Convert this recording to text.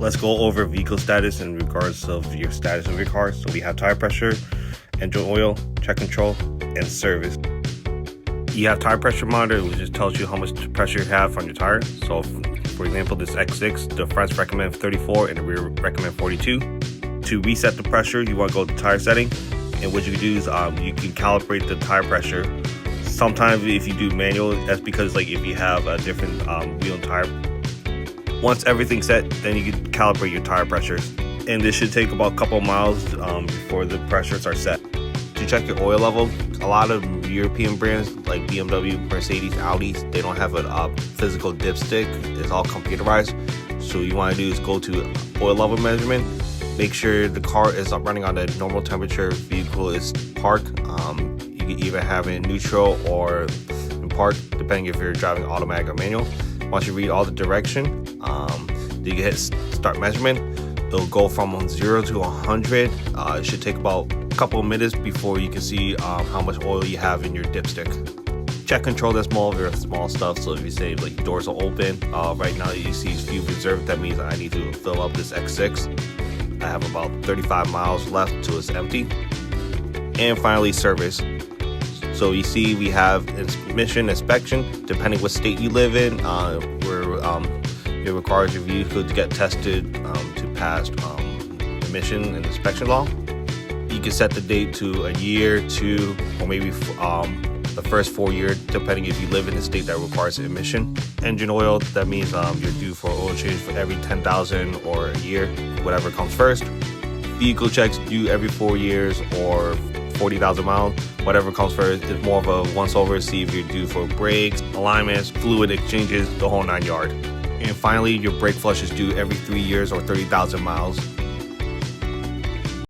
let's go over vehicle status in regards of your status of your car. So we have tire pressure, engine oil, check control, and service. You have tire pressure monitor, which just tells you how much pressure you have on your tire. So for example, this X6, the fronts recommend 34 and the rear recommend 42. To reset the pressure, you want to go to tire setting, and what you can do is you can calibrate the tire pressure. Sometimes if you do manual, that's because like if you have a different wheel and tire. Once everything's set, then you can calibrate your tire pressures, and this should take about a couple of miles before the pressures are set. To check your oil level, a lot of European brands like BMW, Mercedes, Audi, they don't have a physical dipstick. It's all computerized. So what you want to do is go to oil level measurement. Make sure the car is running on the normal temperature, vehicle is parked. You can either have it in neutral or in park, depending if you're driving automatic or manual. Once you read all the direction, you can hit start measurement. It'll go from 0 to 100. It should take about a couple of minutes before you can see how much oil you have in your dipstick. Check control, that's very small stuff. So if you say like doors are open, right now you see fuel reserve, that means I need to fill up this X6. I have about 35 miles left till it's empty. And finally, service. So you see we have emission inspection. Depending what state you live in, it requires your vehicle to get tested to pass emission and inspection law. You can set the date to a year, 2, or maybe the first 4 years, depending if you live in a state that requires emission. Engine oil, that means you're due for oil change for every 10,000 or a year, whatever comes first. Vehicle checks due every 4 years or 40,000 miles, whatever comes first. It's more of a once over, see if you're due for brakes, alignments, fluid exchanges, the whole 9 yards. And finally, your brake flush is due every 3 years or 30,000 miles.